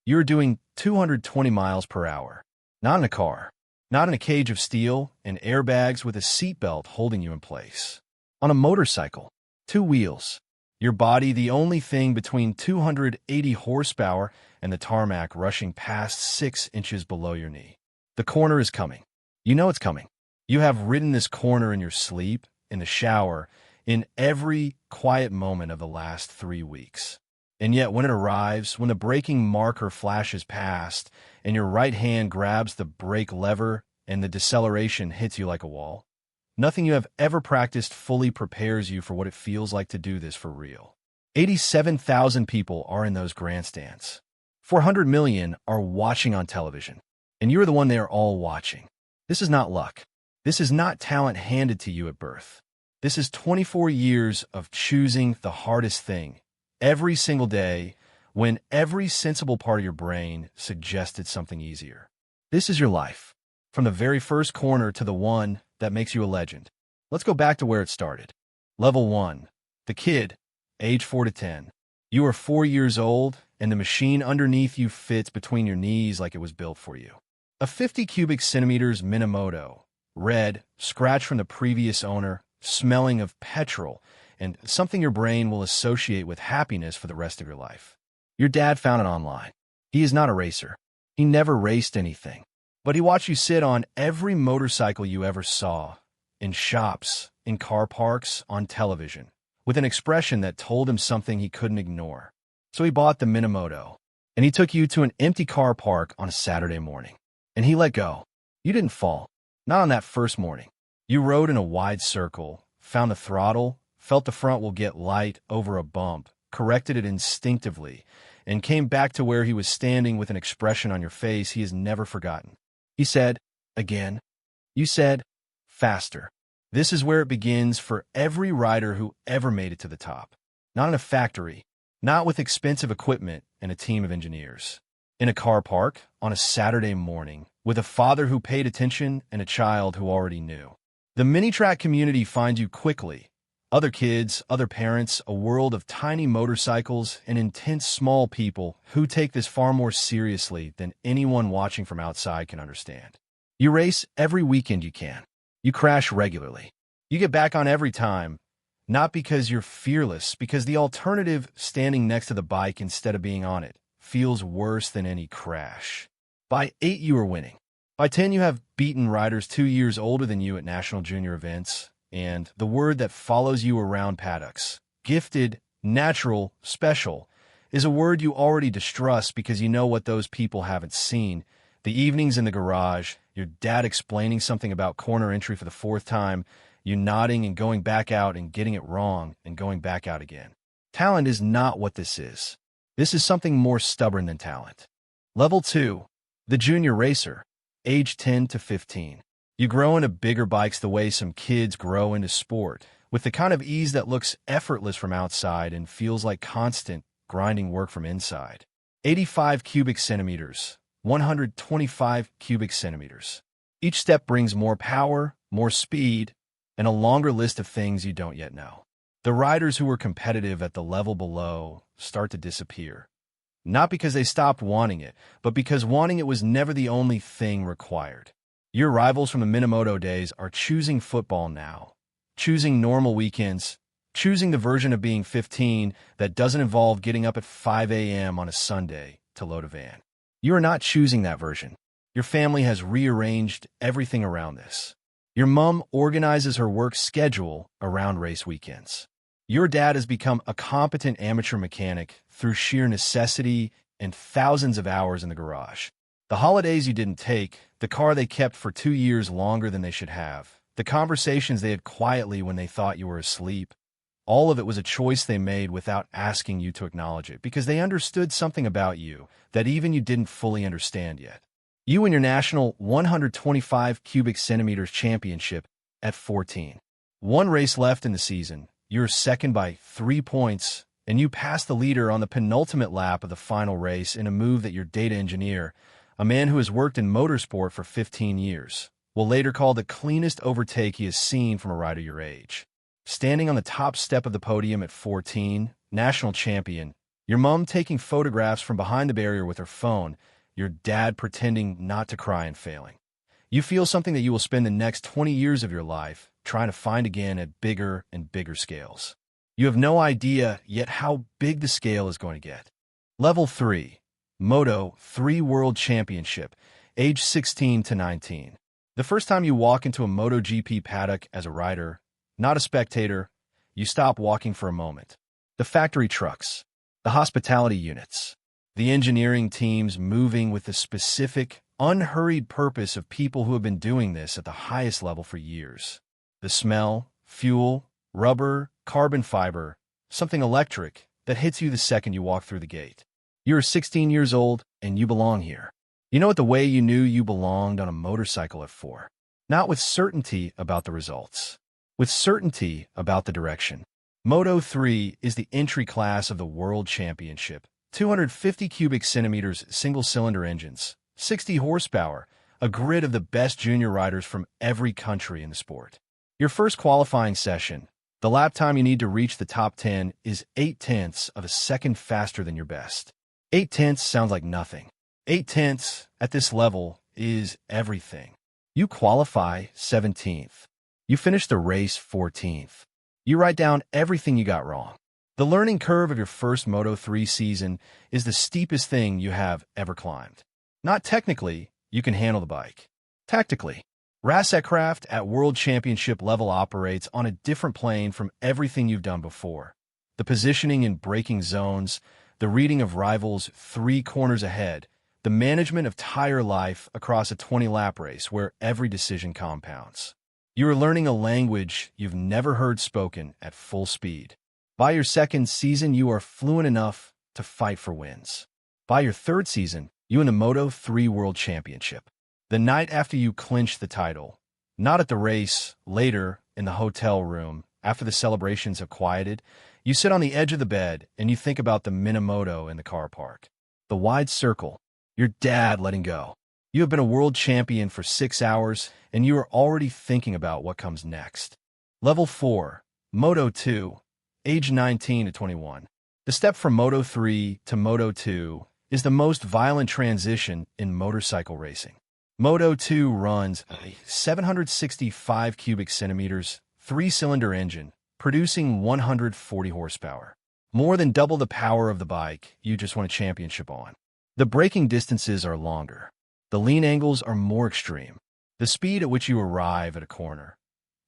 You're doing 220 miles per hour. Not in a car, not in a cage of steel and airbags with a seatbelt holding you in place. On a motorcycle, two wheels. Your body the only thing between 280 horsepower and the tarmac rushing past 6 inches below your knee. The corner is coming. You know it's coming. You have ridden this corner in your sleep, in the shower, in every quiet moment of the last 3 weeks. And yet when it arrives, when the braking marker flashes past, and your right hand grabs the brake lever and the deceleration hits you like a wall, nothing you have ever practiced fully prepares you for what it feels like to do this for real. 87,000 people are in those grandstands. 400 million are watching on television. And you're the one they are all watching. This is not luck. This is not talent handed to you at birth. This is 24 years of choosing the hardest thing every single day when every sensible part of your brain suggested something easier. This is your life, from the very first corner to the one that makes you a legend. Let's go back to where it started. Level 1. The kid, age 4 to 10. You are 4 years old, and the machine underneath you fits between your knees like it was built for you. A 50 cubic centimeters moto, red, scratched from the previous owner, smelling of petrol, and something your brain will associate with happiness for the rest of your life. Your dad found it online. He is not a racer. He never raced anything. But he watched you sit on every motorcycle you ever saw, in shops, in car parks, on television, with an expression that told him something he couldn't ignore. So he bought the Moto, and he took you to an empty car park on a Saturday morning. And he let go. You didn't fall. Not on that first morning. You rode in a wide circle, found the throttle, felt the front will get light over a bump, corrected it instinctively, and came back to where he was standing with an expression on your face he has never forgotten. He said, again. You said, faster. This is where it begins for every rider who ever made it to the top. Not in a factory, not with expensive equipment and a team of engineers. In a car park, on a Saturday morning, with a father who paid attention and a child who already knew. The mini-track community finds you quickly. Other kids, other parents, a world of tiny motorcycles and intense small people who take this far more seriously than anyone watching from outside can understand. You race every weekend you can. You crash regularly. You get back on every time, not because you're fearless, because the alternative, standing next to the bike instead of being on it, feels worse than any crash. By 8, you are winning. By 10, you have beaten riders 2 years older than you at national junior events. And the word that follows you around paddocks, gifted, natural, special, is a word you already distrust because you know what those people haven't seen. The evenings in the garage, your dad explaining something about corner entry for the 4th time, you nodding and going back out and getting it wrong and going back out again. Talent is not what this is. This is something more stubborn than talent. Level 2. The junior racer, age 10 to 15. You grow into bigger bikes the way some kids grow into sport, with the kind of ease that looks effortless from outside and feels like constant, grinding work from inside. 85 cubic centimeters, 125 cubic centimeters. Each step brings more power, more speed, and a longer list of things you don't yet know. The riders who were competitive at the level below start to disappear. Not because they stopped wanting it, but because wanting it was never the only thing required. Your rivals from the Minamoto days are choosing football now, choosing normal weekends, choosing the version of being 15 that doesn't involve getting up at 5 a.m. on a Sunday to load a van. You are not choosing that version. Your family has rearranged everything around this. Your mom organizes her work schedule around race weekends. Your dad has become a competent amateur mechanic through sheer necessity and thousands of hours in the garage. The holidays you didn't take, the car they kept for 2 years longer than they should have, the conversations they had quietly when they thought you were asleep, all of it was a choice they made without asking you to acknowledge it, because they understood something about you that even you didn't fully understand yet. You win your national 125 cubic centimeters championship at 14. 1 race left in the season, you're second by 3 points, and you pass the leader on the penultimate lap of the final race in a move that your data engineer, a man who has worked in motorsport for 15 years, will later call the cleanest overtake he has seen from a rider your age. Standing on the top step of the podium at 14, national champion, Your mom taking photographs from behind the barrier with her phone, your dad pretending not to cry and failing. You feel something that you will spend the next 20 years of your life trying to find again at bigger and bigger scales. You have no idea yet how big the scale is going to get. Level 3. Moto 3 World Championship, age 16 to 19. The first time you walk into a MotoGP paddock as a rider, not a spectator, you stop walking for a moment. The factory trucks, the hospitality units, the engineering teams moving with the specific, unhurried purpose of people who have been doing this at the highest level for years. The smell, fuel, rubber, carbon fiber, something electric that hits you the second you walk through the gate. You're 16 years old and you belong here. You know it the way you knew you belonged on a motorcycle at 4. Not with certainty about the results, with certainty about the direction. Moto 3 is the entry class of the World Championship. 250 cubic centimeters single-cylinder engines, 60 horsepower, a grid of the best junior riders from every country in the sport. Your first qualifying session, the lap time you need to reach the top 10 is 0.8 of a second faster than your best. 0.8 sounds like nothing. 0.8 at this level is everything. You qualify 17th. You finish the race 14th. You write down everything you got wrong. The learning curve of your first Moto3 season is the steepest thing you have ever climbed. Not technically, you can handle the bike. Tactically, Racekraft at World Championship level operates on a different plane from everything you've done before. The positioning in braking zones, the reading of rivals 3 corners ahead, the management of tire life across a 20-lap race where every decision compounds. You are learning a language you've never heard spoken at full speed. By your second season, you are fluent enough to fight for wins. By your third season, you win the Moto3 World Championship. The night after you clinch the title, not at the race, later in the hotel room, after the celebrations have quieted, you sit on the edge of the bed and you think about the Minamoto in the car park. The wide circle, your dad letting go. You have been a world champion for 6 hours and you are already thinking about what comes next. Level 4, Moto 2, age 19 to 21. The step from Moto 3 to Moto 2 is the most violent transition in motorcycle racing. Moto 2 runs a 765 cubic centimeters, 3-cylinder engine, producing 140 horsepower. More than double the power of the bike you just won a championship on. The braking distances are longer. The lean angles are more extreme. The speed at which you arrive at a corner,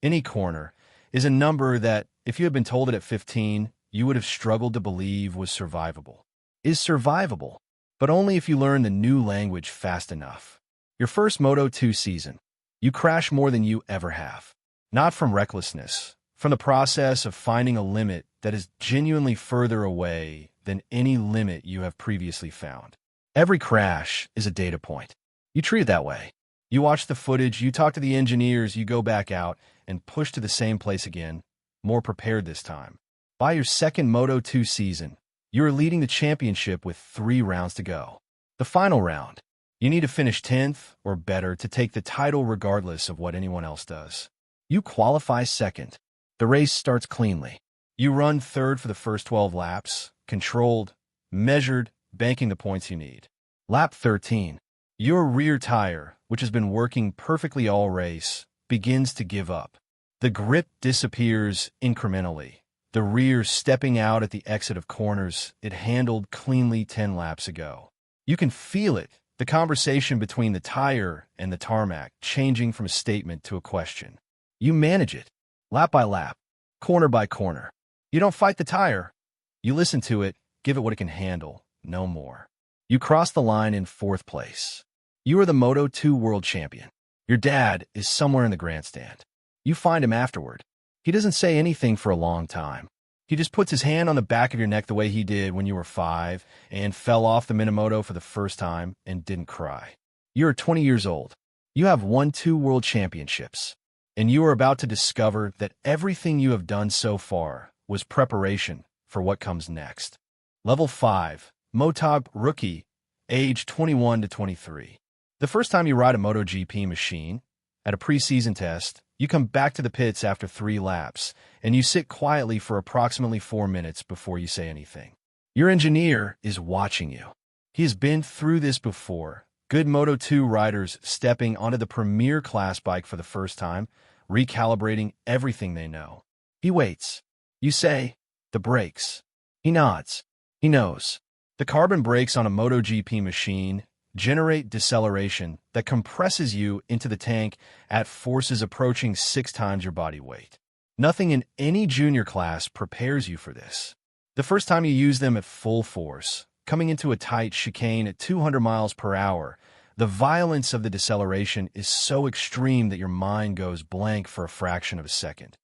any corner, is a number that, if you had been told it at 15, you would have struggled to believe was survivable. Is survivable, but only if you learn the new language fast enough. Your first Moto 2 season, you crash more than you ever have. Not from recklessness, from the process of finding a limit that is genuinely further away than any limit you have previously found. Every crash is a data point. You treat it that way. You watch the footage, you talk to the engineers, you go back out and push to the same place again, more prepared this time. By your second Moto 2 season, you are leading the championship with 3 rounds to go. The final round, you need to finish 10th or better to take the title regardless of what anyone else does. You qualify second. The race starts cleanly. You run third for the first 12 laps, controlled, measured, banking the points you need. Lap 13. Your rear tire, which has been working perfectly all race, begins to give up. The grip disappears incrementally. The rear stepping out at the exit of corners it handled cleanly 10 laps ago. You can feel it, the conversation between the tire and the tarmac changing from a statement to a question. You manage it, lap by lap, corner by corner. You don't fight the tire. You listen to it, give it what it can handle, no more. You cross the line in 4th place. You are the Moto 2 world champion. Your dad is somewhere in the grandstand. You find him afterward. He doesn't say anything for a long time. He just puts his hand on the back of your neck the way he did when you were 5 and fell off the Minamoto for the first time and didn't cry. You are 20 years old. You have won 2 world championships. And you are about to discover that everything you have done so far was preparation for what comes next. Level 5, Motog Rookie, age 21 to 23. The first time you ride a MotoGP machine, at a preseason test, you come back to the pits after 3 laps, and you sit quietly for approximately 4 minutes before you say anything. Your engineer is watching you. He has been through this before. Good Moto2 riders stepping onto the premier class bike for the first time, recalibrating everything they know. He waits. You say, the brakes. He nods. He knows. The carbon brakes on a MotoGP machine generate deceleration that compresses you into the tank at forces approaching 6 times your body weight. Nothing in any junior class prepares you for this. The first time you use them at full force, coming into a tight chicane at 200 miles per hour, the violence of the deceleration is so extreme that your mind goes blank for a fraction of a second.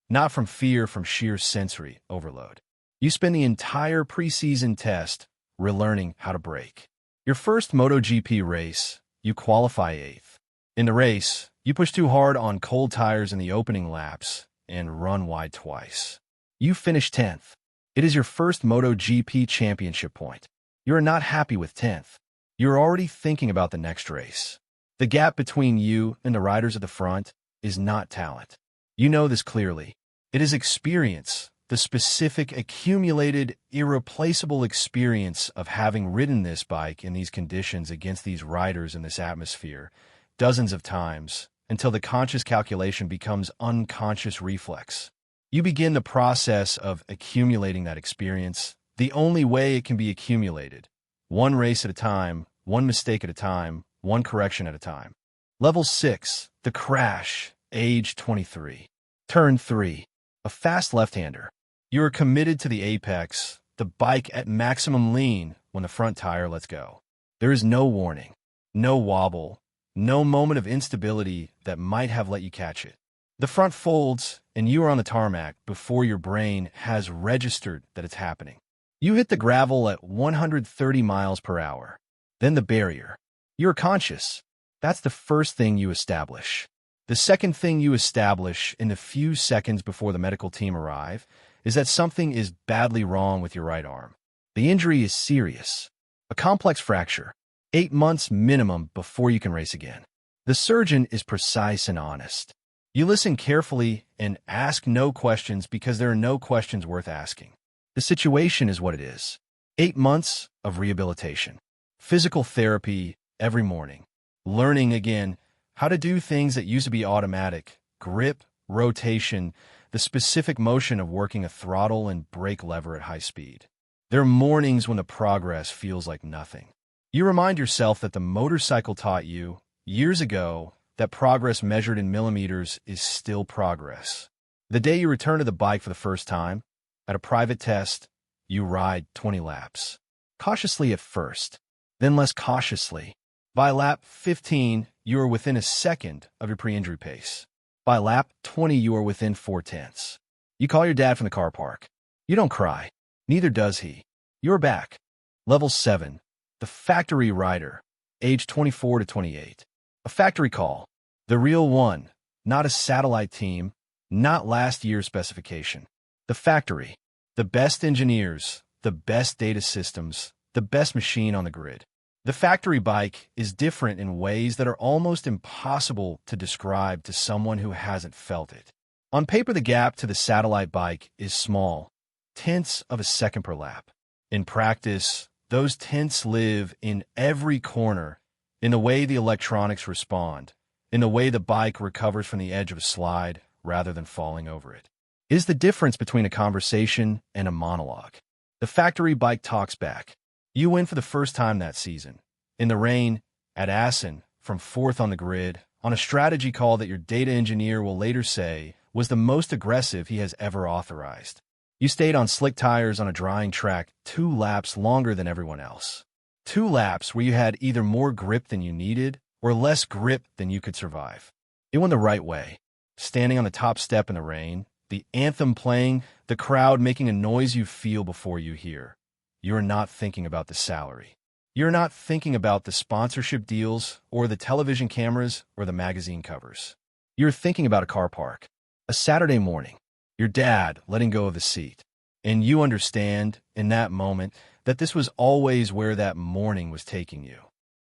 Not from fear, from sheer sensory overload. You spend the entire preseason test relearning how to brake. Your first MotoGP race, you qualify 8th. In the race, you push too hard on cold tires in the opening laps and run wide twice. You finish 10th. It is your first MotoGP championship point. You are not happy with 10th. You're already thinking about the next race. The gap between you and the riders at the front is not talent. You know this clearly. It is experience, the specific, accumulated, irreplaceable experience of having ridden this bike in these conditions against these riders in this atmosphere dozens of times until the conscious calculation becomes unconscious reflex. You begin the process of accumulating that experience the only way it can be accumulated. One race at a time, one mistake at a time, one correction at a time. Level 6, the crash, age 23. Turn 3, a fast left-hander. You are committed to the apex, the bike at maximum lean when the front tire lets go. There is no warning, no wobble, no moment of instability that might have let you catch it. The front folds, and you are on the tarmac before your brain has registered that it's happening. You hit the gravel at 130 miles per hour. Then the barrier. You're conscious. That's the first thing you establish. The second thing you establish in the few seconds before the medical team arrive is that something is badly wrong with your right arm. The injury is serious. A complex fracture. 8 months minimum before you can race again. The surgeon is precise and honest. You listen carefully and ask no questions because there are no questions worth asking. The situation is what it is. 8 months of rehabilitation. Physical therapy every morning. Learning again how to do things that used to be automatic. Grip, rotation, the specific motion of working a throttle and brake lever at high speed. There are mornings when the progress feels like nothing. You remind yourself that the motorcycle taught you, years ago, that progress measured in millimeters is still progress. The day you return to the bike for the first time, at a private test, you ride 20 laps. Cautiously at first, then less cautiously. By lap 15, you are within a second of your pre-injury pace. By lap 20, you are within 4/10. You call your dad from the car park. You don't cry. Neither does he. You're back. Level 7. The factory rider. Age 24 to 28. A factory call. The real one. Not a satellite team. Not last year's specification. The factory. The best engineers. The best data systems. The best machine on the grid. The factory bike is different in ways that are almost impossible to describe to someone who hasn't felt it. On paper, the gap to the satellite bike is small, tenths of a second per lap. In practice, those tenths live in every corner, in the way the electronics respond, in the way the bike recovers from the edge of a slide rather than falling over it. It is the difference between a conversation and a monologue. The factory bike talks back. You win for the first time that season. In the rain, at Assen, from 4th on the grid, on a strategy call that your data engineer will later say was the most aggressive he has ever authorized. You stayed on slick tires on a drying track 2 laps longer than everyone else. 2 laps where you had either more grip than you needed or less grip than you could survive. It went the right way. Standing on the top step in the rain, the anthem playing, the crowd making a noise you feel before you hear. You're not thinking about the salary. You're not thinking about the sponsorship deals or the television cameras or the magazine covers. You're thinking about a car park, a Saturday morning, your dad letting go of the seat. And you understand in that moment that this was always where that morning was taking you.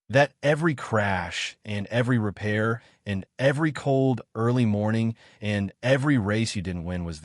That every crash and every repair and every cold early morning and every race you didn't win was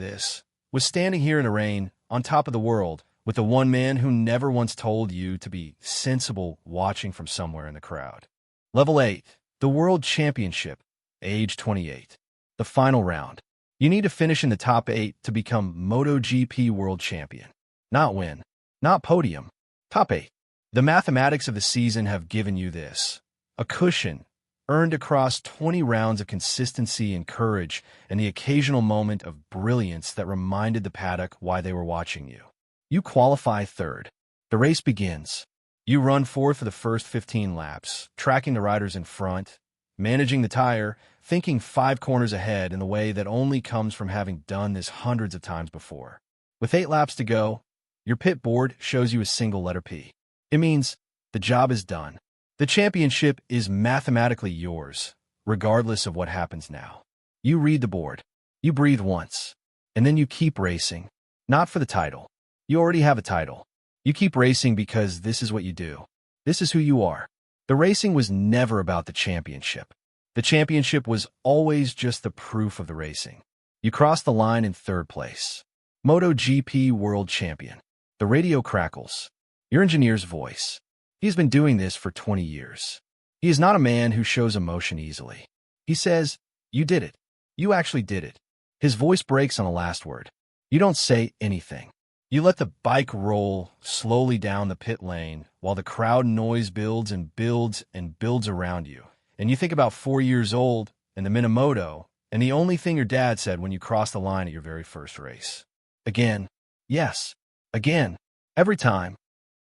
standing here in the rain on top of the world, with the one man who never once told you to be sensible watching from somewhere in the crowd. Level 8, the World Championship, age 28. The final round. You need to finish in the top 8 to become MotoGP World Champion. Not win, not podium, top 8. The mathematics of the season have given you this. A cushion, earned across 20 rounds of consistency and courage, and the occasional moment of brilliance that reminded the paddock why they were watching you. You qualify third. The race begins. You run fourth for the first 15 laps, tracking the riders in front, managing the tire, thinking 5 corners ahead in a way that only comes from having done this hundreds of times before. With 8 laps to go, your pit board shows you a single letter P. It means the job is done. The championship is mathematically yours, regardless of what happens now. You read the board. You breathe once. And then you keep racing. Not for the title. You already have a title. You keep racing because this is what you do. This is who you are. The racing was never about the championship. The championship was always just the proof of the racing. You crossed the line in third place. MotoGP World Champion. The radio crackles. Your engineer's voice. He's been doing this for 20 years. He is not a man who shows emotion easily. He says, "You did it. You actually did it." His voice breaks on the last word. You don't say anything. You let the bike roll slowly down the pit lane while the crowd noise builds and builds and builds around you. And you think about 4 years old and the Minamoto and the only thing your dad said when you crossed the line at your very first race. Again. Yes. Again. Every time.